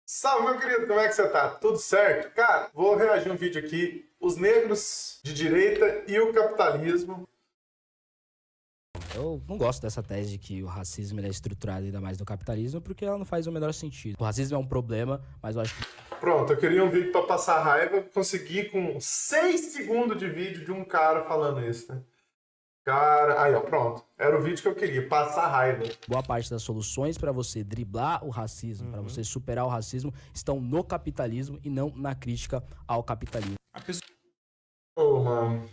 Salve, meu querido, como é que você tá? Tudo certo? Cara, vou reagir um vídeo aqui. Os negros de direita e o capitalismo. Eu não gosto dessa tese de que o racismo ele é estruturado ainda mais no capitalismo, porque ela não faz o menor sentido. O racismo é um problema, mas eu acho que... Pronto, eu queria um vídeo pra passar raiva. Consegui com 6 segundos de vídeo de um cara falando isso, né? Cara, aí ó, pronto. Era o vídeo que eu queria, passar raiva. boa parte das soluções para você driblar o racismo, para você superar o racismo, estão no capitalismo e não na crítica ao capitalismo. A pessoa Ô, mano.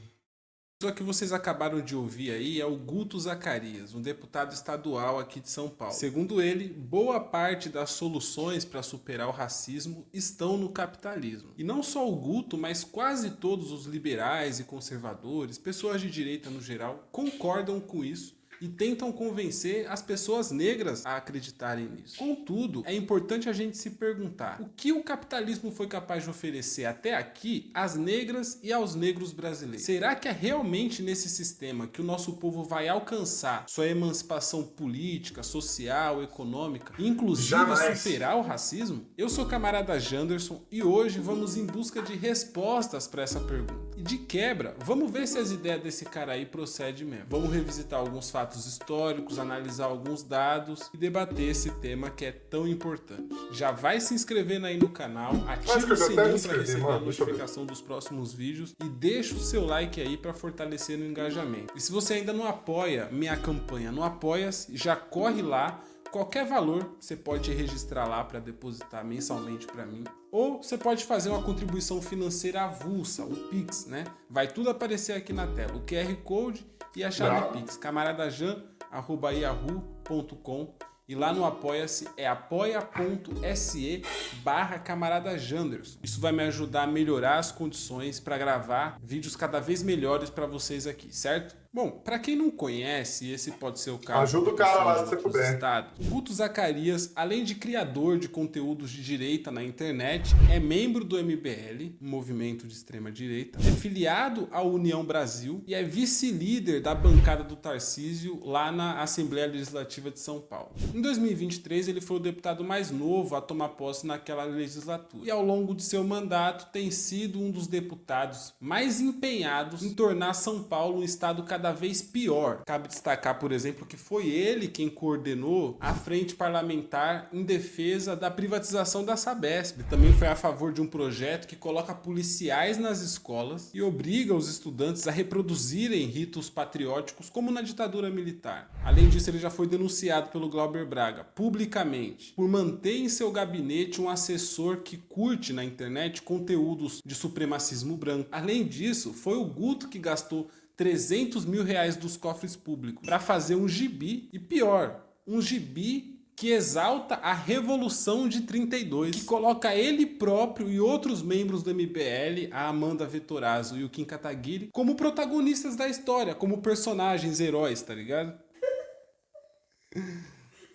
que vocês acabaram de ouvir aí é o Guto Zacarias, um deputado estadual aqui de São Paulo. Segundo ele, boa parte das soluções para superar o racismo estão no capitalismo. E não só o Guto, mas quase todos os liberais e conservadores, pessoas de direita no geral, concordam com isso e tentam convencer as pessoas negras a acreditarem nisso. Contudo, é importante a gente se perguntar: o que o capitalismo foi capaz de oferecer até aqui às negras e aos negros brasileiros? Será que é realmente nesse sistema que o nosso povo vai alcançar sua emancipação política, social, econômica, inclusive Jamais. superar o racismo? Eu sou o camarada Janderson e hoje vamos em busca de respostas para essa pergunta. E de quebra, vamos ver se as ideias desse cara aí procedem mesmo. Vamos revisitar alguns fatos históricos, analisar alguns dados e debater esse tema que é tão importante. Já vai se inscrevendo aí no canal, ativa o sininho para receber a notificação dos próximos vídeos e deixa o seu like aí para fortalecer o engajamento. E se você ainda não apoia minha campanha no Apoia-se, já corre lá. Qualquer valor você pode registrar lá para depositar mensalmente para mim. Ou você pode fazer uma contribuição financeira avulsa, o Pix, né? Vai tudo aparecer aqui na tela, o QR Code e a chave Pix, camaradajan@yahoo.com. E lá no Apoia-se é apoia.se/camaradajanderson. Isso vai me ajudar a melhorar as condições para gravar vídeos cada vez melhores para vocês aqui, certo? Bom, para quem não conhece, esse pode ser o caso. Ajuda o cara lá se você puder. Guto Zacarias, além de criador de conteúdos de direita na internet, é membro do MBL, um movimento de extrema direita, é filiado à União Brasil e é vice-líder da bancada do Tarcísio lá na Assembleia Legislativa de São Paulo. Em 2023, ele foi o deputado mais novo a tomar posse naquela legislatura. E ao longo de seu mandato, tem sido um dos deputados mais empenhados em tornar São Paulo um estado cada vez pior. Cabe destacar, por exemplo, que foi ele quem coordenou a frente parlamentar em defesa da privatização da Sabesp. Também foi a favor de um projeto que coloca policiais nas escolas e obriga os estudantes a reproduzirem ritos patrióticos como na ditadura militar. Além disso, ele já foi denunciado pelo Glauber Braga publicamente por manter em seu gabinete um assessor que curte na internet conteúdos de supremacismo branco. Além disso, foi o Guto que gastou 300 mil reais dos cofres públicos para fazer um gibi, e pior, um gibi que exalta a Revolução de 32, que coloca ele próprio e outros membros do MBL, a Amanda Vettorazzo e o Kim Kataguiri, como protagonistas da história, como personagens heróis, tá ligado?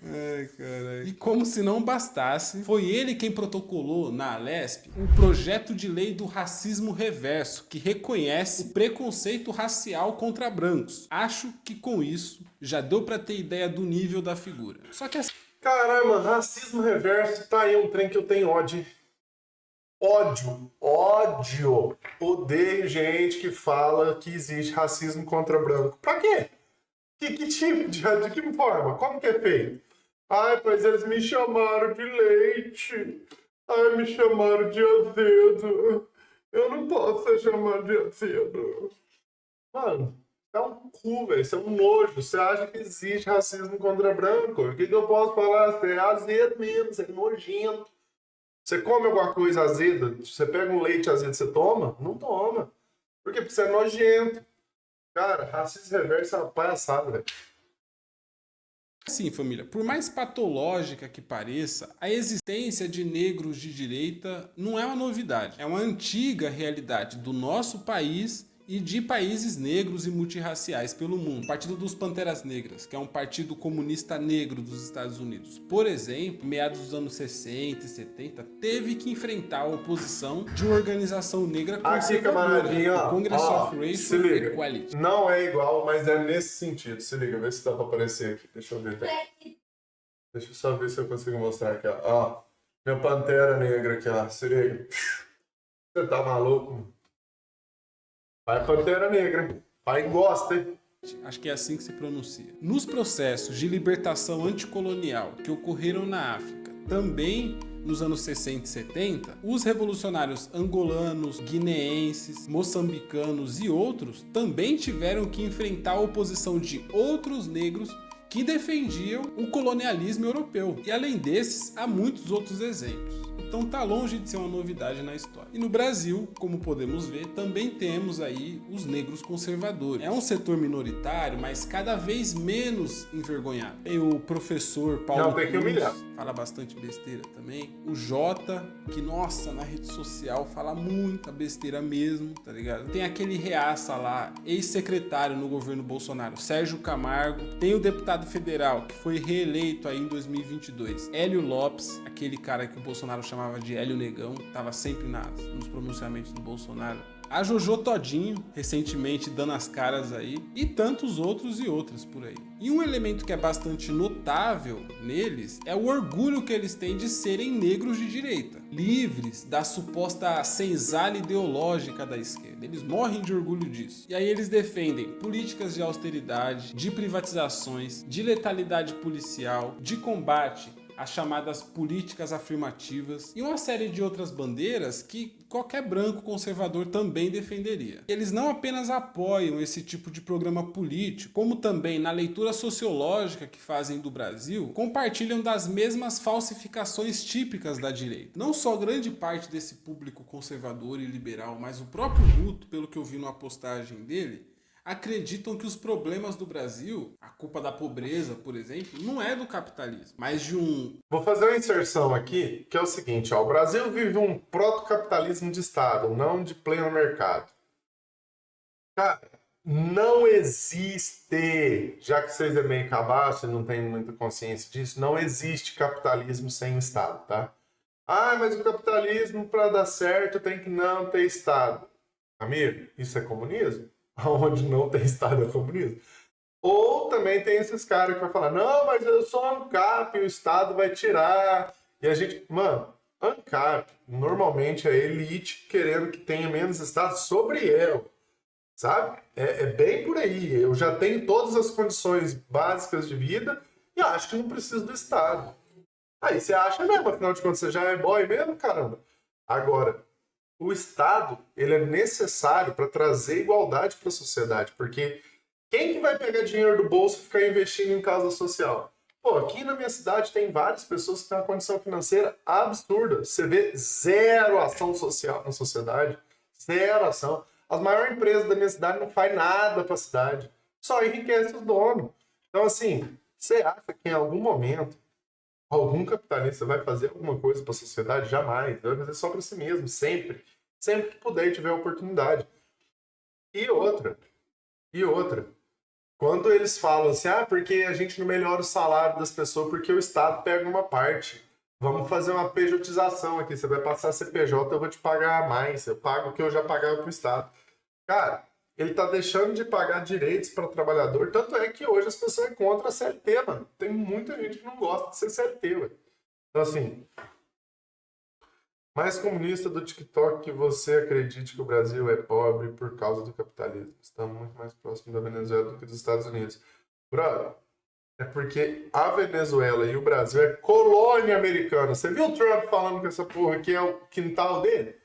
Ai, caralho. E como se não bastasse, foi ele quem protocolou na Alesp o projeto de lei do racismo reverso, que reconhece o preconceito racial contra brancos. Acho que com isso já deu pra ter ideia do nível da figura. Só que assim... Caramba, racismo reverso, tá aí um trem que eu tenho ódio. Ódio. Odeio gente que fala que existe racismo contra branco. Pra quê? Que tipo de que forma? Como que é feito? Ai, pois eles me chamaram de leite. Ai, me chamaram de azedo. Eu não posso ser chamado de azedo. Mano, é um cu, velho. Isso é um nojo. Você acha que existe racismo contra branco? O que eu posso falar? Você é azedo mesmo, você é nojento. Você come alguma coisa azeda? Você pega um leite azedo, você toma? Não toma. Por quê? Porque você é nojento. Cara, racismo reverso é uma palhaçada, velho. Assim, família, por mais patológica que pareça, a existência de negros de direita não é uma novidade. É uma antiga realidade do nosso país e de países negros e multirraciais pelo mundo. O Partido dos Panteras Negras, que é um partido comunista negro dos Estados Unidos, por exemplo, em meados dos anos 60 e 70, teve que enfrentar a oposição de uma organização negra conservadora, o Congress of Racial Equality. Não é igual, mas é nesse sentido. Se liga, vê se dá pra aparecer aqui. Deixa eu ver. Deixa eu só ver se eu consigo mostrar aqui. Ó. Minha pantera negra aqui, ó. Você tá maluco? Vai pantera negra. Pai gosta, hein? Acho que é assim que se pronuncia. Nos processos de libertação anticolonial que ocorreram na África, também nos anos 60 e 70, os revolucionários angolanos, guineenses, moçambicanos e outros também tiveram que enfrentar a oposição de outros negros que defendiam o colonialismo europeu. E além desses, há muitos outros exemplos. Então tá longe de ser uma novidade na história. E no Brasil, como podemos ver, também temos aí os negros conservadores. É um setor minoritário, mas cada vez menos envergonhado. Tem o professor Paulo Cruz, fala bastante besteira também. O Jota, que nossa, na rede social fala muita besteira mesmo, tá ligado? Tem aquele reaça lá, ex-secretário no governo Bolsonaro, Sérgio Camargo. Tem o deputado federal, que foi reeleito aí em 2022, Hélio Lopes, aquele cara que o Bolsonaro chamava de Hélio Negão, tava sempre nos pronunciamentos do Bolsonaro. A Jojo Todinho, recentemente dando as caras aí, e tantos outros e outras por aí. E um elemento que é bastante notável neles é o orgulho que eles têm de serem negros de direita, livres da suposta senzala ideológica da esquerda. Eles morrem de orgulho disso. E aí eles defendem políticas de austeridade, de privatizações, de letalidade policial, de combate as chamadas políticas afirmativas e uma série de outras bandeiras que qualquer branco conservador também defenderia. Eles não apenas apoiam esse tipo de programa político, como também na leitura sociológica que fazem do Brasil, compartilham das mesmas falsificações típicas da direita. Não só grande parte desse público conservador e liberal, mas o próprio Guto, pelo que eu vi numa postagem dele, acreditam que os problemas do Brasil, a culpa da pobreza, por exemplo, não é do capitalismo, mas de um... Vou fazer uma inserção aqui, que é o seguinte, ó, o Brasil vive um proto-capitalismo de Estado, não de pleno mercado. Cara, não existe, já que vocês é meio cabaço e não tem muita consciência disso, não existe capitalismo sem Estado, tá? Ah, mas o capitalismo, para dar certo, tem que não ter Estado. Amigo, isso é comunismo? Onde não tem Estado é comunismo. Ou também tem esses caras que vai falar, não, mas eu sou ANCAP, o Estado vai tirar. E a gente, mano, ANCAP, normalmente é a elite querendo que tenha menos Estado sobre ela, sabe? É bem por aí. Eu já tenho todas as condições básicas de vida e acho que não preciso do Estado. Aí você acha mesmo, afinal de contas, você já é boy mesmo, caramba. Agora, o Estado, ele é necessário para trazer igualdade para a sociedade, porque quem que vai pegar dinheiro do bolso e ficar investindo em causa social? Pô, aqui na minha cidade tem várias pessoas que têm uma condição financeira absurda. Você vê zero ação social na sociedade, zero ação. As maiores empresas da minha cidade não fazem nada para a cidade, só enriquece os donos. Então, assim, você acha que em algum momento algum capitalista vai fazer alguma coisa para a sociedade? Jamais. Vai fazer só para si mesmo, sempre. Sempre que puder e tiver oportunidade. E outra. Quando eles falam assim, porque a gente não melhora o salário das pessoas porque o Estado pega uma parte. Vamos fazer uma pejotização aqui. Você vai passar CPJ, eu vou te pagar mais. Eu pago o que eu já pagava para o Estado. Cara, ele está deixando de pagar direitos para o trabalhador. Tanto é que hoje as pessoas é contra a CLT, mano. Tem muita gente que não gosta de ser CLT, velho. Então, assim, mais comunista do TikTok que você acredite que o Brasil é pobre por causa do capitalismo. Estamos muito mais próximos da Venezuela do que dos Estados Unidos. Brother, é porque a Venezuela e o Brasil é colônia americana. Você viu o Trump falando que essa porra aqui é o quintal dele?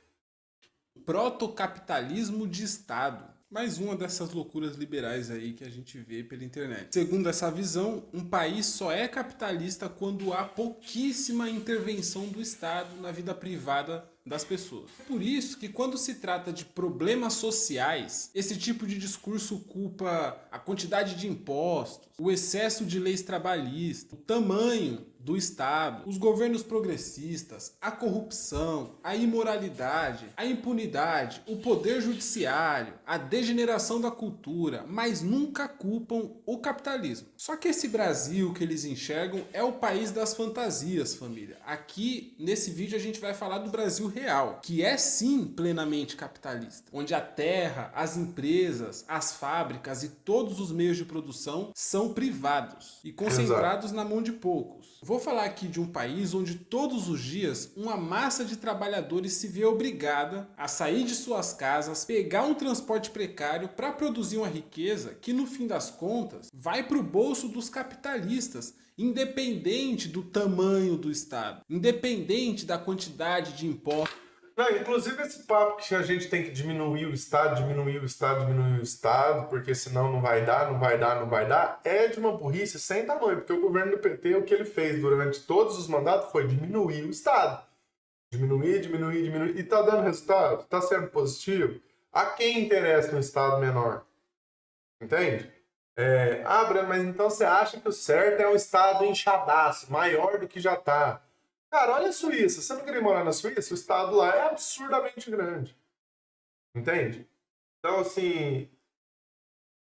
Protocapitalismo de Estado. Mais uma dessas loucuras liberais aí que a gente vê pela internet. Segundo essa visão, um país só é capitalista quando há pouquíssima intervenção do Estado na vida privada das pessoas. É por isso que quando se trata de problemas sociais, esse tipo de discurso culpa a quantidade de impostos, o excesso de leis trabalhistas, o tamanho do Estado, os governos progressistas, a corrupção, a imoralidade, a impunidade, o poder judiciário, a degeneração da cultura, mas nunca culpam o capitalismo. Só que esse Brasil que eles enxergam é o país das fantasias, família. Aqui, nesse vídeo, a gente vai falar do Brasil real, que é sim plenamente capitalista, onde a terra, as empresas, as fábricas e todos os meios de produção são privados e concentrados na mão de poucos. Vou falar aqui de um país onde todos os dias uma massa de trabalhadores se vê obrigada a sair de suas casas, pegar um transporte precário para produzir uma riqueza que no fim das contas vai para o bolso dos capitalistas, independente do tamanho do Estado, independente da quantidade de impostos. Não, inclusive esse papo que a gente tem que diminuir o Estado, diminuir o Estado, diminuir o Estado, porque senão não vai dar, não vai dar, não vai dar, é de uma burrice sem tamanho, porque o governo do PT, o que ele fez durante todos os mandatos foi diminuir o Estado. Diminuir, diminuir, diminuir, e tá dando resultado, tá sendo positivo. A quem interessa um Estado menor? Entende? Breno, mas então você acha que o certo é um Estado inchadaço, maior do que já tá. Cara, olha a Suíça. Você não queria morar na Suíça? O estado lá é absurdamente grande. Entende? Então, assim,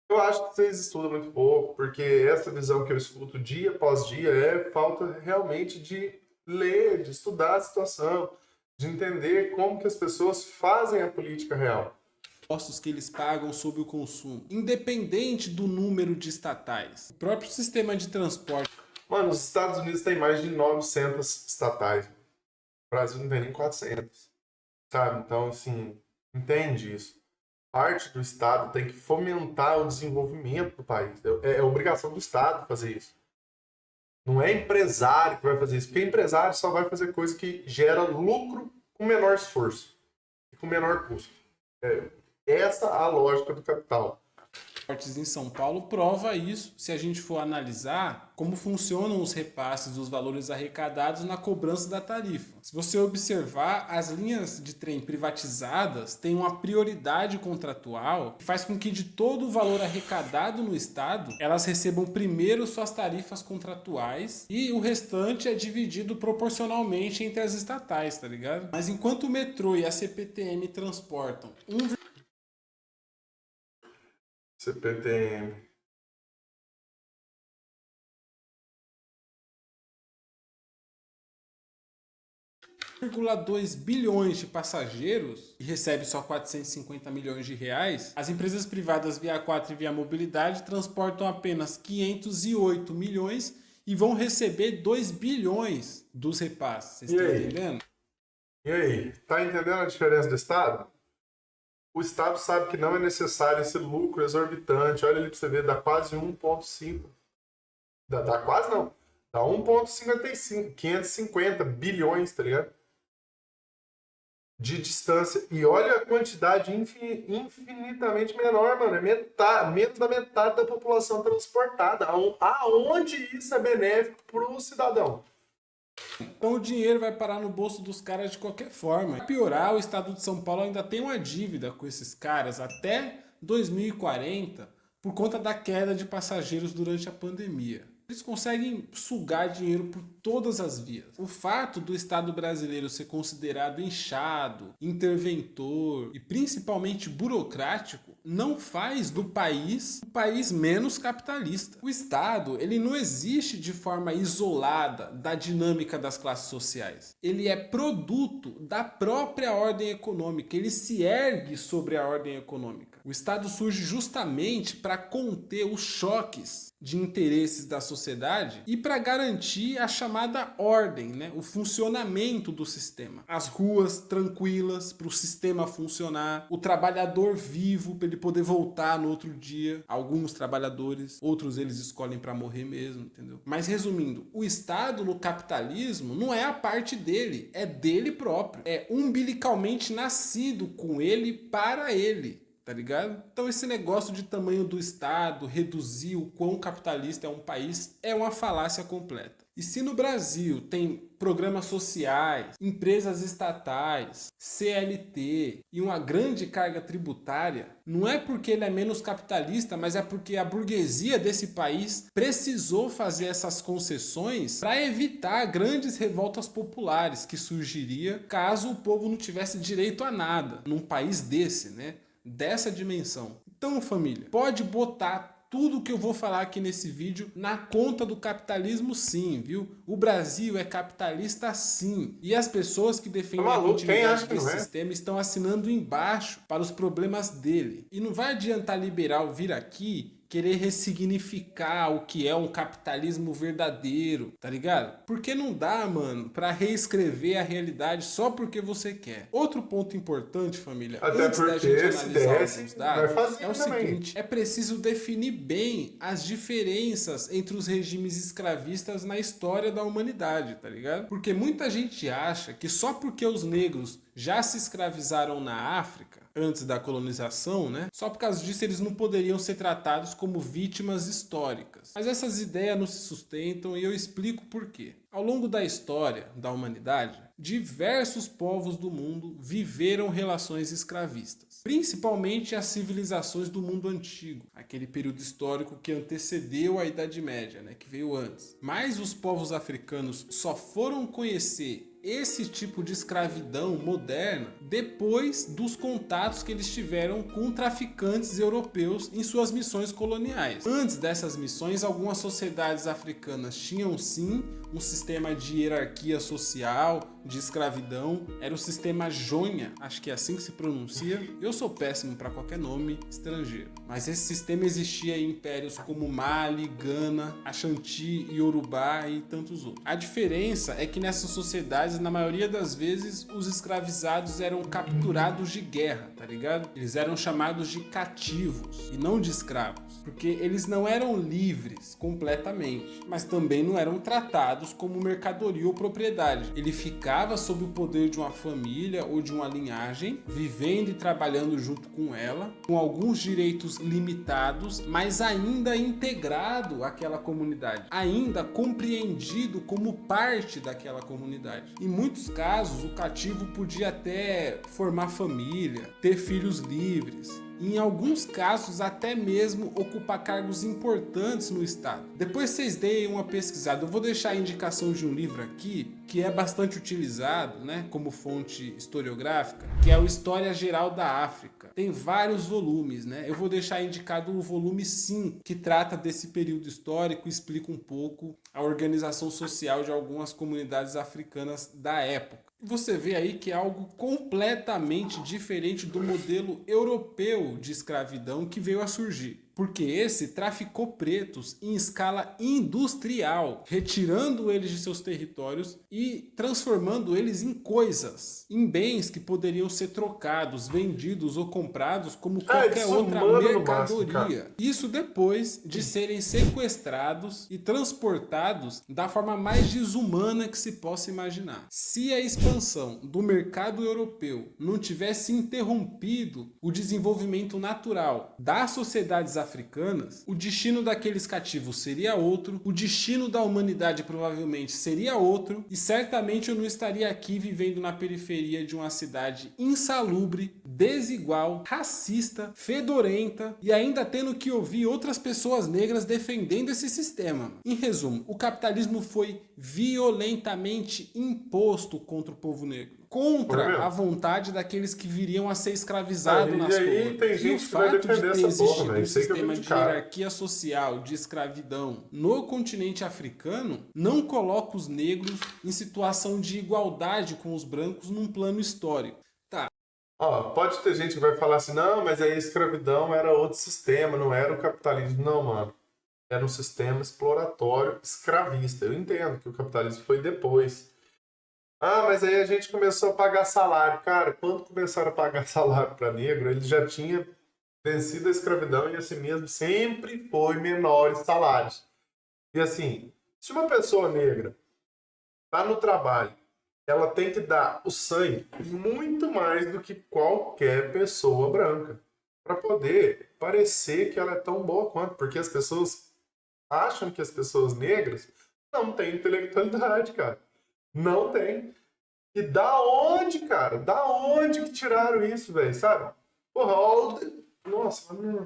eu acho que vocês estudam muito pouco, porque essa visão que eu escuto dia após dia é falta realmente de ler, de estudar a situação, de entender como que as pessoas fazem a política real. Impostos que eles pagam sobre o consumo, independente do número de estatais. O próprio sistema de transporte. Mano, os Estados Unidos têm mais de 900 estatais. O Brasil não tem nem 400. Sabe? Então, assim, entende isso. Parte do Estado tem que fomentar o desenvolvimento do país. É obrigação do Estado fazer isso. Não é empresário que vai fazer isso. Porque empresário só vai fazer coisa que gera lucro com menor esforço e com menor custo. Essa é a lógica do capital. Em São Paulo prova isso se a gente for analisar como funcionam os repasses dos valores arrecadados na cobrança da tarifa. Se você observar, as linhas de trem privatizadas têm uma prioridade contratual que faz com que de todo o valor arrecadado no estado, elas recebam primeiro suas tarifas contratuais e o restante é dividido proporcionalmente entre as estatais, tá ligado? Mas enquanto o metrô e a CPTM transportam CPTM. $1,2 bilhões de passageiros e recebe só 450 milhões de reais, as empresas privadas Via 4 e Via Mobilidade transportam apenas 508 milhões e vão receber 2 bilhões dos repasses. Vocês estão entendendo? E aí? Tá entendendo a diferença do Estado? O Estado sabe que não é necessário esse lucro exorbitante. Olha ali pra você ver, dá quase 1,5. Dá quase não. Dá 1,55. 550 bilhões, tá ligado? De distância. E olha a quantidade infinitamente menor, mano. É menos da metade da população transportada. Aonde isso é benéfico pro cidadão? Então o dinheiro vai parar no bolso dos caras de qualquer forma. Para piorar, o estado de São Paulo ainda tem uma dívida com esses caras até 2040 por conta da queda de passageiros durante a pandemia. Eles conseguem sugar dinheiro por todas as vias. O fato do Estado brasileiro ser considerado inchado, interventor e principalmente burocrático não faz do país um país menos capitalista. O Estado, ele não existe de forma isolada da dinâmica das classes sociais. Ele é produto da própria ordem econômica. Ele se ergue sobre a ordem econômica. O Estado surge justamente para conter os choques de interesses da sociedade e para garantir a chamada ordem, né? O funcionamento do sistema. As ruas tranquilas para o sistema funcionar, o trabalhador vivo para ele poder voltar no outro dia. Alguns trabalhadores, outros eles escolhem para morrer mesmo, entendeu? Mas resumindo, o Estado no capitalismo não é a parte dele, é dele próprio. É umbilicalmente nascido com ele para ele. Tá ligado? Então esse negócio de tamanho do Estado, reduzir o quão capitalista é um país, é uma falácia completa. E se no Brasil tem programas sociais, empresas estatais, CLT e uma grande carga tributária, não é porque ele é menos capitalista, mas é porque a burguesia desse país precisou fazer essas concessões para evitar grandes revoltas populares que surgiria caso o povo não tivesse direito a nada num país desse, né? Dessa dimensão. Então, família, pode botar tudo que eu vou falar aqui nesse vídeo na conta do capitalismo sim, viu? O Brasil é capitalista sim. E as pessoas que defendem a continuidade desse sistema estão assinando embaixo para os problemas dele. E não vai adiantar liberal vir aqui querer ressignificar o que é um capitalismo verdadeiro, tá ligado? Porque não dá, mano, pra reescrever a realidade só porque você quer. Outro ponto importante, família, Até antes da porque gente se analisar desse, alguns vai dados, fazer é o também. seguinte, é preciso definir bem as diferenças entre os regimes escravistas na história da humanidade, tá ligado? Porque muita gente acha que só porque os negros já se escravizaram na África, antes da colonização, né? Só por causa disso eles não poderiam ser tratados como vítimas históricas. Mas essas ideias não se sustentam e eu explico por quê. Ao longo da história da humanidade, diversos povos do mundo viveram relações escravistas, principalmente as civilizações do mundo antigo, aquele período histórico que antecedeu a Idade Média, né, que veio antes. Mas os povos africanos só foram conhecer esse tipo de escravidão moderna depois dos contatos que eles tiveram com traficantes europeus em suas missões coloniais. Antes dessas missões, algumas sociedades africanas tinham sim um sistema de hierarquia social, de escravidão. Era o sistema Jonha, acho que é assim que se pronuncia. Eu sou péssimo para qualquer nome estrangeiro. Mas esse sistema existia em impérios como Mali, Gana, Ashanti, Yorubá e tantos outros. A diferença é que nessas sociedades, na maioria das vezes, os escravizados eram capturados de guerra, tá ligado? Eles eram chamados de cativos e não de escravos, porque eles não eram livres completamente, mas também não eram tratados como mercadoria ou propriedade. Ele ficava sob o poder de uma família ou de uma linhagem, vivendo e trabalhando junto com ela, com alguns direitos limitados, mas ainda integrado àquela comunidade, ainda compreendido como parte daquela comunidade. Em muitos casos, o cativo podia até formar família, ter filhos livres. Em alguns casos, até mesmo ocupar cargos importantes no Estado. Depois vocês deem uma pesquisada. Eu vou deixar a indicação de um livro aqui, que é bastante utilizado, né, como fonte historiográfica, que é o História Geral da África. Tem vários volumes, né? Eu vou deixar indicado o volume 5, que trata desse período histórico e explica um pouco a organização social de algumas comunidades africanas da época. Você vê aí que é algo completamente diferente do modelo europeu de escravidão que veio a surgir. Porque esse traficou pretos em escala industrial, retirando eles de seus territórios e transformando eles em coisas, em bens que poderiam ser trocados, vendidos ou comprados como qualquer outra mercadoria. Isso depois de serem sequestrados e transportados da forma mais desumana que se possa imaginar. Se a expansão do mercado europeu não tivesse interrompido o desenvolvimento natural das sociedades africanas, o destino daqueles cativos seria outro, o destino da humanidade provavelmente seria outro, e certamente eu não estaria aqui vivendo na periferia de uma cidade insalubre, desigual, racista, fedorenta e ainda tendo que ouvir outras pessoas negras defendendo esse sistema. Em resumo, o capitalismo foi violentamente imposto contra o povo negro, contra a vontade daqueles que viriam a ser escravizados nas colônias. Tem gente que vai defender essa porra, velho. Um sistema de hierarquia social, de escravidão no continente africano não coloca os negros em situação de igualdade com os brancos num plano histórico. Tá. Ó, pode ter gente que vai falar assim, não, mas aí a escravidão era outro sistema, não era o capitalismo. Não, mano. Era um sistema exploratório escravista. Eu entendo que o capitalismo foi depois. Ah, mas aí a gente começou a pagar salário. Cara, quando começaram a pagar salário para negro, eles já tinham vencido a escravidão e assim mesmo sempre foi menores salários. E assim, se uma pessoa negra está no trabalho, ela tem que dar o sangue muito mais do que qualquer pessoa branca para poder parecer que ela é tão boa quanto, porque as pessoas acham que as pessoas negras não têm intelectualidade, cara. Não tem. E da onde, cara? Da onde que tiraram isso, velho? Sabe? Porra, nossa, mano.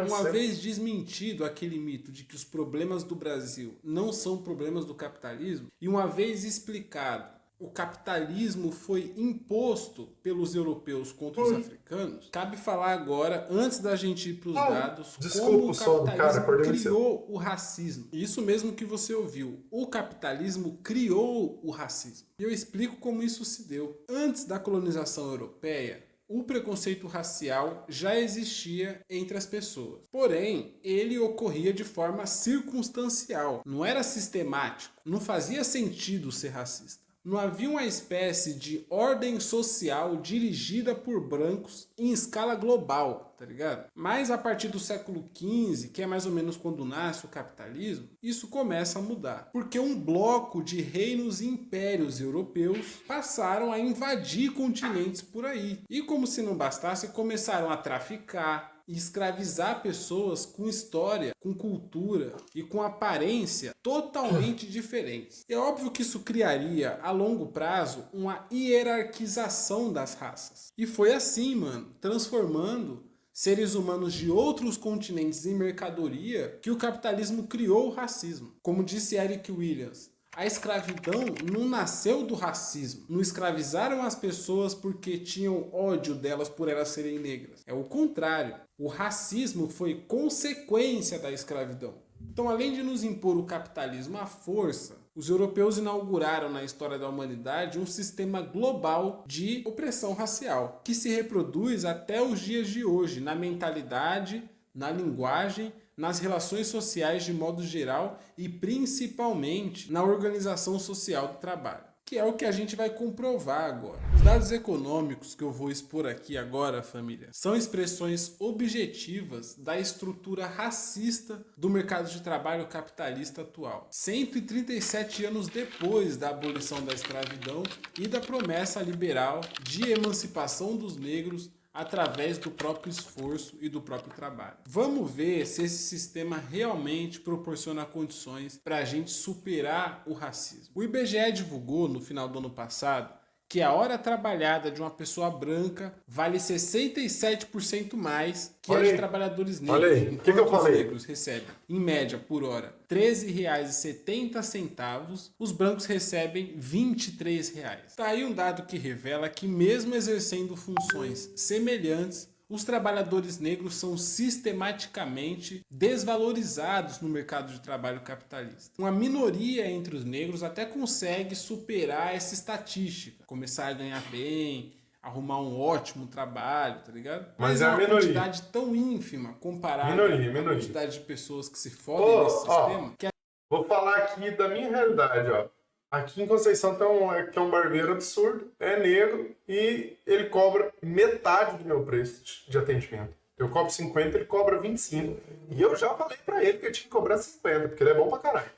Uma vez desmentido aquele mito de que os problemas do Brasil não são problemas do capitalismo, e uma vez explicado o capitalismo foi imposto pelos europeus contra os africanos, cabe falar agora, antes da gente ir para os dados, como o capitalismo criou o racismo. Isso mesmo que você ouviu. O capitalismo criou o racismo. E eu explico como isso se deu. Antes da colonização europeia, o preconceito racial já existia entre as pessoas. Porém, ele ocorria de forma circunstancial, não era sistemático, não fazia sentido ser racista. Não havia uma espécie de ordem social dirigida por brancos em escala global, tá ligado? Mas a partir do século XV, que é mais ou menos quando nasce o capitalismo, isso começa a mudar. Porque um bloco de reinos e impérios europeus passaram a invadir continentes por aí. E como se não bastasse, começaram a traficar e escravizar pessoas com história, com cultura e com aparência totalmente diferentes. É óbvio que isso criaria, a longo prazo, uma hierarquização das raças. E foi assim, mano, transformando seres humanos de outros continentes em mercadoria, que o capitalismo criou o racismo. Como disse Eric Williams, a escravidão não nasceu do racismo. Não escravizaram as pessoas porque tinham ódio delas por elas serem negras. É o contrário. O racismo foi consequência da escravidão. Então, além de nos impor o capitalismo à força, os europeus inauguraram na história da humanidade um sistema global de opressão racial, que se reproduz até os dias de hoje, na mentalidade, na linguagem, nas relações sociais de modo geral e principalmente na organização social do trabalho, que é o que a gente vai comprovar agora. Os dados econômicos que eu vou expor aqui agora, família, são expressões objetivas da estrutura racista do mercado de trabalho capitalista atual. 137 anos depois da abolição da escravidão e da promessa liberal de emancipação dos negros através do próprio esforço e do próprio trabalho. Vamos ver se esse sistema realmente proporciona condições para a gente superar o racismo. O IBGE divulgou no final do ano passado que a hora trabalhada de uma pessoa branca vale 67% mais que a de trabalhadores negros. Olha aí, enquanto eu falei? Os negros recebem, em média, por hora, R$ 13,70, os brancos recebem R$ 23. Tá aí um dado que revela que, mesmo exercendo funções semelhantes, os trabalhadores negros são sistematicamente desvalorizados no mercado de trabalho capitalista. Uma minoria entre os negros até consegue superar essa estatística, começar a ganhar bem, arrumar um ótimo trabalho, tá ligado? Mas é é a uma minoria. quantidade tão ínfima comparada Minoria. à quantidade de pessoas que se fodem nesse sistema, que Vou falar aqui da minha realidade, ó. Aqui em Conceição tem um barbeiro absurdo, é negro e ele cobra metade do meu preço de atendimento. Eu cobro 50, ele cobra 25. E eu já falei pra ele que eu tinha que cobrar 50, porque ele é bom pra caralho.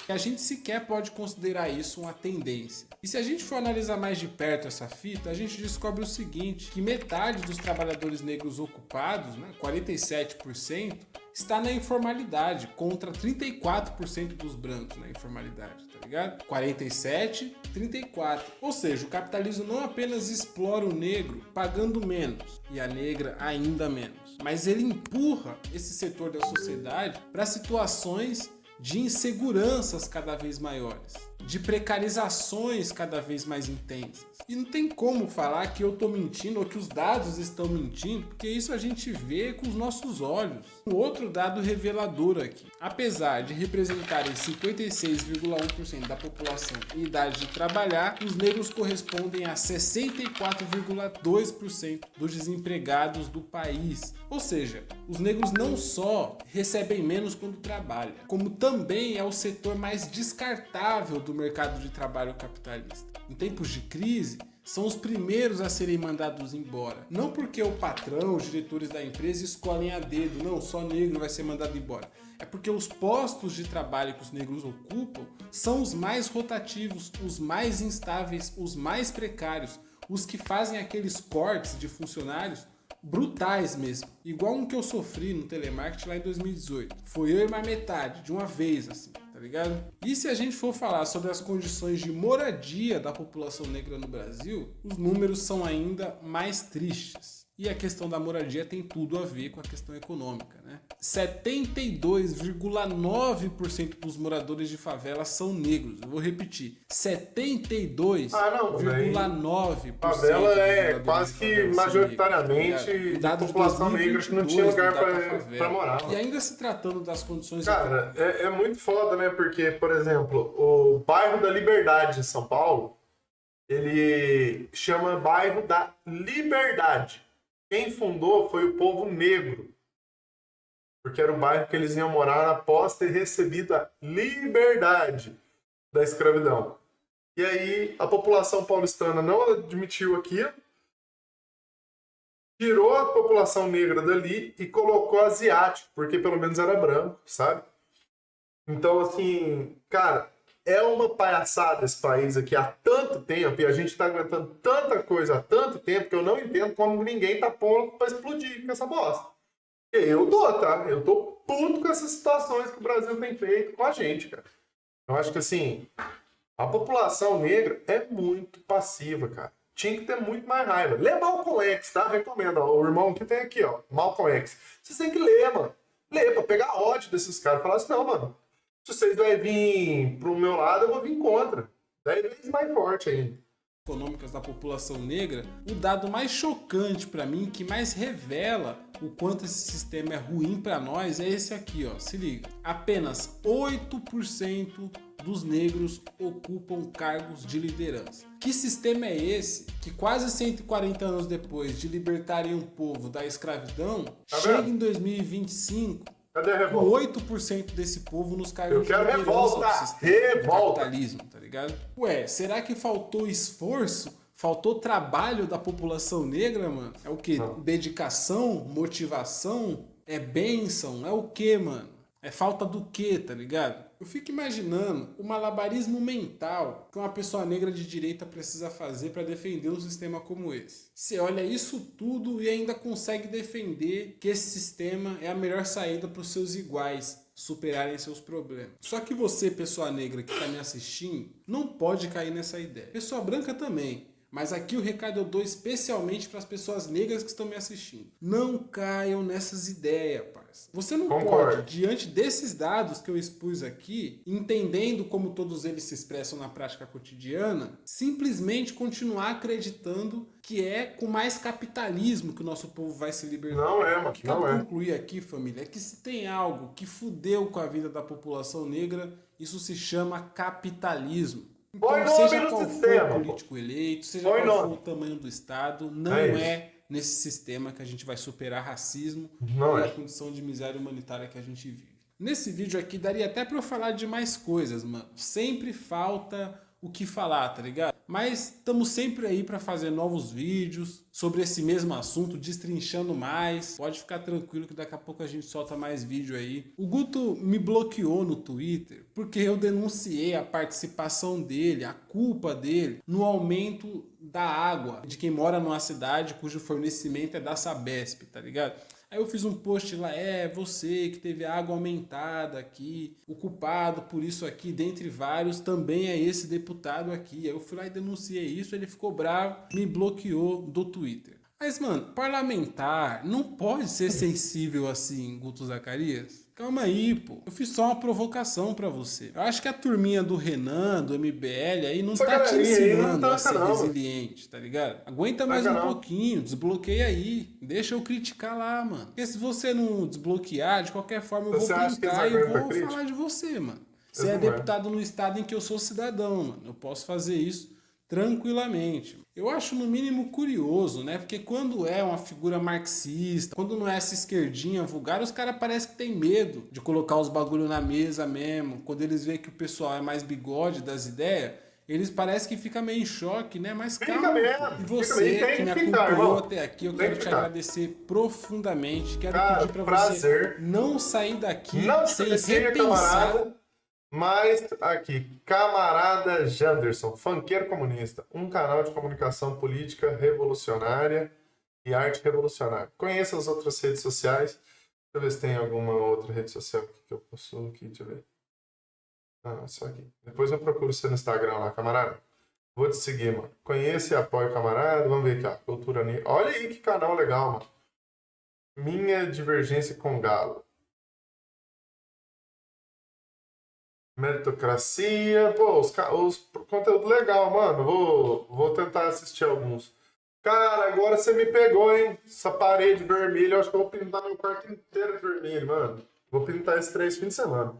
a gente sequer pode considerar isso uma tendência. E se a gente for analisar mais de perto essa fita, a gente descobre o seguinte, que metade dos trabalhadores negros ocupados, 47%, está na informalidade, contra 34% dos brancos na informalidade, tá ligado? 47, 34. Ou seja, o capitalismo não apenas explora o negro pagando menos e a negra ainda menos, mas ele empurra esse setor da sociedade para situações de inseguranças cada vez maiores, de precarizações cada vez mais intensas. E não tem como falar que eu tô mentindo ou que os dados estão mentindo, porque isso a gente vê com os nossos olhos. Um outro dado revelador aqui. Apesar de representarem 56,1% da população em idade de trabalhar, os negros correspondem a 64,2% dos desempregados do país. Ou seja, os negros não só recebem menos quando trabalham, como também é o setor mais descartável do mercado de trabalho capitalista. Em tempos de crise, são os primeiros a serem mandados embora. Não porque o patrão, os diretores da empresa escolhem a dedo, não, só negro vai ser mandado embora. É porque os postos de trabalho que os negros ocupam são os mais rotativos, os mais instáveis, os mais precários, os que fazem aqueles cortes de funcionários brutais mesmo. Igual um que eu sofri no telemarketing lá em 2018. Foi eu e mais metade, de uma vez, assim, tá ligado? E se a gente for falar sobre as condições de moradia da população negra no Brasil, os números são ainda mais tristes. E a questão da moradia tem tudo a ver com a questão econômica, né? 72,9% dos moradores de favela são negros. Eu vou repetir. 72,9%. Favela é quase que majoritariamente da população negra que não tinha lugar pra morar. E ainda se tratando das condições... Cara, é muito foda, né? Porque, por exemplo, o bairro da Liberdade em São Paulo, ele chama bairro da Liberdade. Quem fundou foi o povo negro, porque era o bairro que eles iam morar após ter recebido a liberdade da escravidão. E aí a população paulistana não admitiu aquilo, tirou a população negra dali e colocou asiático, porque pelo menos era branco, sabe? Então, assim, cara, é uma palhaçada esse país aqui há tanto tempo, e a gente tá aguentando tanta coisa há tanto tempo, que eu não entendo como ninguém tá pondo pra explodir com essa bosta. Eu tô, tá? Eu tô puto com essas situações que o Brasil tem feito com a gente, cara. Eu acho que, assim, a população negra é muito passiva, cara. Tinha que ter muito mais raiva. Lê Malcolm X, tá? Recomendo. Ó, o irmão que tem aqui, ó. Malcolm X. Vocês têm que ler, mano. Ler pra pegar ódio desses caras. Falar assim, não, mano. Se vocês vão vir pro meu lado, eu vou vir contra. 10 vezes mais forte ainda. Econômicas da população negra, o dado mais chocante para mim, que mais revela o quanto esse sistema é ruim para nós, é esse aqui, ó. Se liga. Apenas 8% dos negros ocupam cargos de liderança. Que sistema é esse que quase 140 anos depois de libertarem um povo da escravidão, chega em 2025 Cadê a com revolta? 8% desse povo nos cargos Eu quero de liderança revolta! do sistema Revolta! capitalismo, tá ligado? Ué, será que faltou esforço? Faltou trabalho da população negra, mano? É o quê? Não. Dedicação? Motivação? É bênção? É o quê, mano? É falta do quê, tá ligado? Eu fico imaginando o malabarismo mental que uma pessoa negra de direita precisa fazer para defender um sistema como esse. Você olha isso tudo e ainda consegue defender que esse sistema é a melhor saída para os seus iguais superarem seus problemas. Só que você, pessoa negra que está me assistindo, não pode cair nessa ideia. Pessoa branca também. Mas aqui o recado eu dou especialmente para as pessoas negras que estão me assistindo. Não caiam nessas ideias, parça. Você não pode, diante desses dados que eu expus aqui, entendendo como todos eles se expressam na prática cotidiana, simplesmente continuar acreditando que é com mais capitalismo que o nosso povo vai se libertar. Não é, mano. O que eu quero concluir aqui, família, é que se tem algo que fudeu com a vida da população negra, isso se chama capitalismo. Então, seja qual for o político eleito, seja qual for o tamanho do Estado, não é nesse sistema que a gente vai superar racismo e a condição de miséria humanitária que a gente vive. Nesse vídeo aqui daria até pra eu falar de mais coisas, mano. Sempre falta o que falar, tá ligado? Mas estamos sempre aí para fazer novos vídeos sobre esse mesmo assunto, destrinchando mais. Pode ficar tranquilo que daqui a pouco a gente solta mais vídeo aí. O Guto me bloqueou no Twitter porque eu denunciei a participação dele, a culpa dele no aumento da água de quem mora numa cidade cujo fornecimento é da Sabesp, tá ligado? Aí eu fiz um post lá, você que teve a água aumentada aqui, o culpado por isso aqui, dentre vários, também é esse deputado aqui. Aí eu fui lá e denunciei isso, ele ficou bravo, me bloqueou do Twitter. Mas, mano, parlamentar não pode ser sensível assim, Guto Zacarias. Calma aí, pô. Eu fiz só uma provocação pra você. Eu acho que a turminha do Renan, do MBL aí, não tá te ensinando a ser resiliente, tá ligado? Aguenta mais um pouquinho, desbloqueia aí. Deixa eu criticar lá, mano. Porque se você não desbloquear, de qualquer forma eu vou printar e eu vou falar de você, mano. Você é deputado no estado em que eu sou cidadão, mano. Eu posso fazer isso tranquilamente. Eu acho no mínimo curioso, né? Porque quando é uma figura marxista, quando não é essa esquerdinha vulgar, os caras parecem que tem medo de colocar os bagulho na mesa mesmo. Quando eles veem que o pessoal é mais bigode das ideias, eles parecem que ficam meio em choque, né? Mas calma, e você que me acompanhou até aqui, eu quero te agradecer profundamente. Quero pedir pra você não sair daqui sem repensar. Mas aqui, Camarada Janderson, funkeiro comunista, um canal de comunicação política revolucionária e arte revolucionária. Conheça as outras redes sociais. Deixa eu ver se tem alguma outra rede social que eu posso aqui, deixa eu ver. Ah, só aqui. Depois eu procuro você no Instagram lá, camarada. Vou te seguir, mano. Conheça e apoie o camarada. Vamos ver aqui, ó. Cultura Negra. Olha aí que canal legal, mano. Minha Divergência com Galo. Meritocracia, pô, os conteúdo legal, mano. Vou tentar assistir alguns. Cara, agora você me pegou, hein? Essa parede vermelha, eu acho que eu vou pintar meu quarto inteiro de vermelho, mano. Vou pintar esses 3 fins de semana.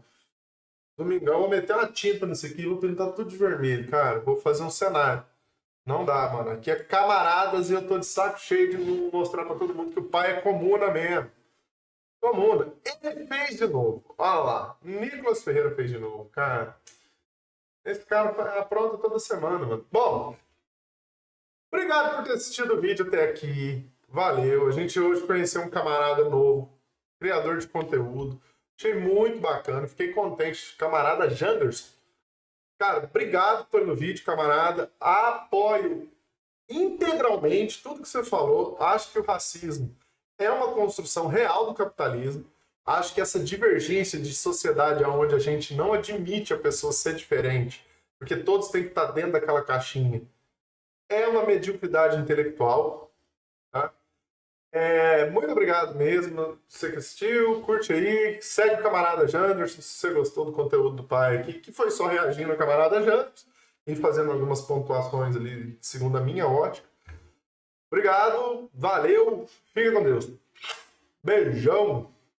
Domingão, eu vou meter uma tinta nisso aqui e vou pintar tudo de vermelho, cara. Vou fazer um cenário. Não dá, mano. Aqui é camaradas e eu tô de saco cheio de não mostrar pra todo mundo que o pai é comuna mesmo. Comuna. Ele fez de novo. Olha lá. Nicolas Ferreira fez de novo, cara. Esse cara apronta toda semana, mano. Bom, obrigado por ter assistido o vídeo até aqui. Valeu. A gente hoje conheceu um camarada novo, criador de conteúdo. Achei muito bacana. Fiquei contente. Camarada Janderson. Cara, obrigado pelo vídeo, camarada. Apoio integralmente tudo que você falou. Acho que o racismo é uma construção real do capitalismo. Acho que essa divergência de sociedade onde a gente não admite a pessoa ser diferente, porque todos têm que estar dentro daquela caixinha, é uma mediocridade intelectual. Tá? Muito obrigado mesmo. Você que assistiu, curte aí, segue o camarada Janderson se você gostou do conteúdo do pai aqui, que foi só reagindo ao camarada Janderson e fazendo algumas pontuações ali, segundo a minha ótica. Obrigado, valeu, fica com Deus. Beijão!